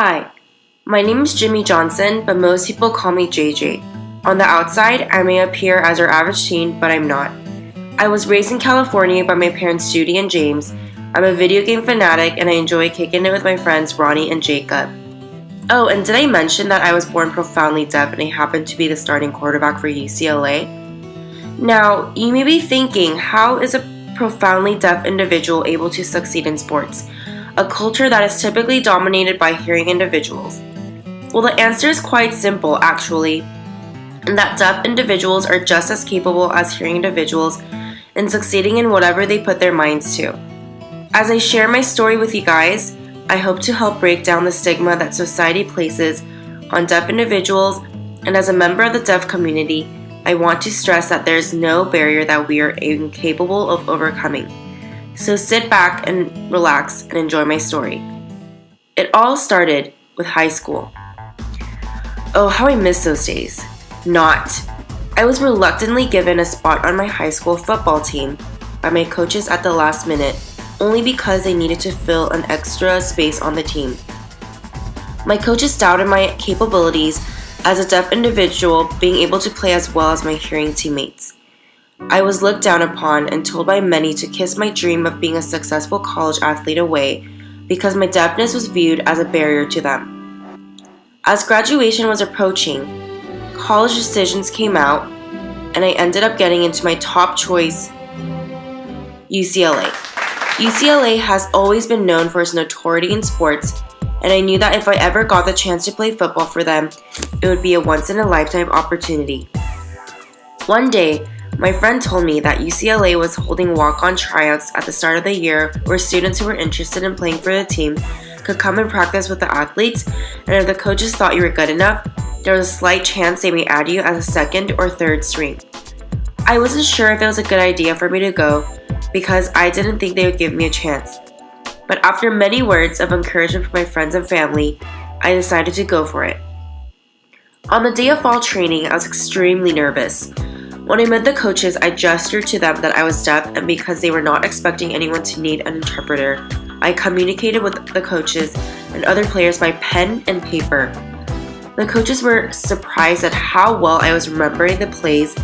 Hi, my name is Jimmy Johnson, but most people call me JJ. On the outside, I may appear as your average teen, but I'm not. I was raised in California by my parents Judy and James. I'm a video game fanatic and I enjoy kicking it with my friends Ronnie and Jacob. Oh, and did I mention that I was born profoundly deaf and I happen to be the starting quarterback for UCLA? Now, you may be thinking, how is a profoundly deaf individual able to succeed in sports, a culture that is typically dominated by hearing individuals? Well, the answer is quite simple, actually, and that deaf individuals are just as capable as hearing individuals in succeeding in whatever they put their minds to. As I share my story with you guys, I hope to help break down the stigma that society places on deaf individuals, and as a member of the deaf community, I want to stress that there is no barrier that we are incapable of overcoming. So sit back and relax and enjoy my story. It all started with high school. Oh, how I miss those days. I was reluctantly given a spot on my high school football team by my coaches at the last minute, only because they needed to fill an extra space on the team. My coaches doubted my capabilities as a deaf individual being able to play as well as my hearing teammates. I was looked down upon and told by many to kiss my dream of being a successful college athlete away because my deafness was viewed as a barrier to them. As graduation was approaching, college decisions came out and I ended up getting into my top choice, UCLA. UCLA has always been known for its notoriety in sports, and I knew that if I ever got the chance to play football for them, it would be a once-in-a-lifetime opportunity. One day, my friend told me that UCLA was holding walk-on tryouts at the start of the year where students who were interested in playing for the team could come and practice with the athletes, and if the coaches thought you were good enough, there was a slight chance they may add you as a second or third string. I wasn't sure if it was a good idea for me to go because I didn't think they would give me a chance. But after many words of encouragement from my friends and family, I decided to go for it. On the day of fall training, I was extremely nervous. When I met the coaches, I gestured to them that I was deaf, and because they were not expecting anyone to need an interpreter, I communicated with the coaches and other players by pen and paper. The coaches were surprised at how well I was remembering the plays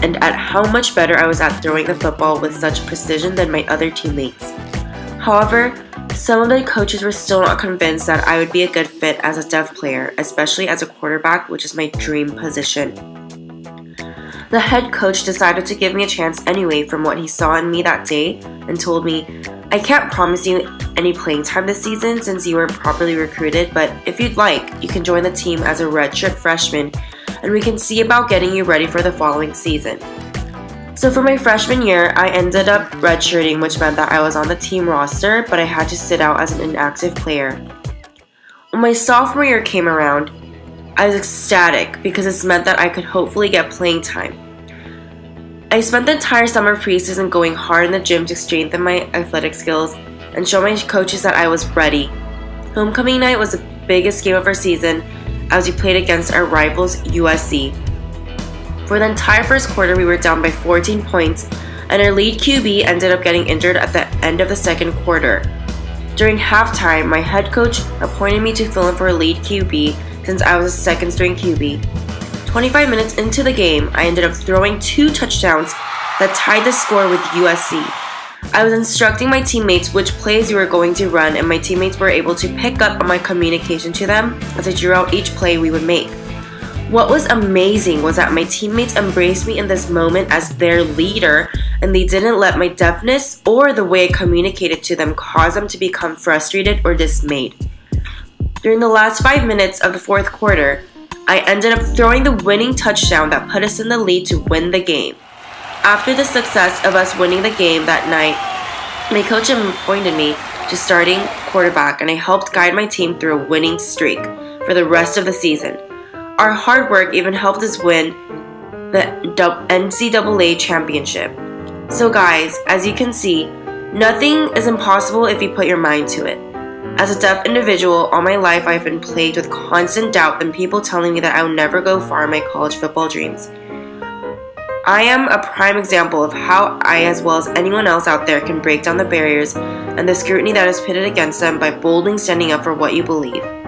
and at how much better I was at throwing the football with such precision than my other teammates. However, some of the coaches were still not convinced that I would be a good fit as a deaf player, especially as a quarterback, which is my dream position. The head coach decided to give me a chance anyway from what he saw in me that day and told me, "I can't promise you any playing time this season since you weren't properly recruited, but if you'd like, you can join the team as a redshirt freshman and we can see about getting you ready for the following season." So for my freshman year, I ended up redshirting, which meant that I was on the team roster, but I had to sit out as an inactive player. When my sophomore year came around, I was ecstatic because this meant that I could hopefully get playing time. I spent the entire summer preseason going hard in the gym to strengthen my athletic skills and show my coaches that I was ready. Homecoming night was the biggest game of our season as we played against our rivals USC. For the entire first quarter, we were down by 14 points, and our lead QB ended up getting injured at the end of the second quarter. During halftime, my head coach appointed me to fill in for a lead QB since I was a second-string QB. 25 minutes into the game, I ended up throwing 2 touchdowns that tied the score with USC. I was instructing my teammates which plays we were going to run, and my teammates were able to pick up on my communication to them as I drew out each play we would make. What was amazing was that my teammates embraced me in this moment as their leader, and they didn't let my deafness or the way I communicated to them cause them to become frustrated or dismayed. During the last 5 minutes of the fourth quarter, I ended up throwing the winning touchdown that put us in the lead to win the game. After the success of us winning the game that night, my coach appointed me to starting quarterback, and I helped guide my team through a winning streak for the rest of the season. Our hard work even helped us win the NCAA championship. So guys, as you can see, nothing is impossible if you put your mind to it. As a deaf individual, all my life I've been plagued with constant doubt and people telling me that I will never go far in my college football dreams. I am a prime example of how I, as well as anyone else out there, can break down the barriers and the scrutiny that is pitted against them by boldly standing up for what you believe.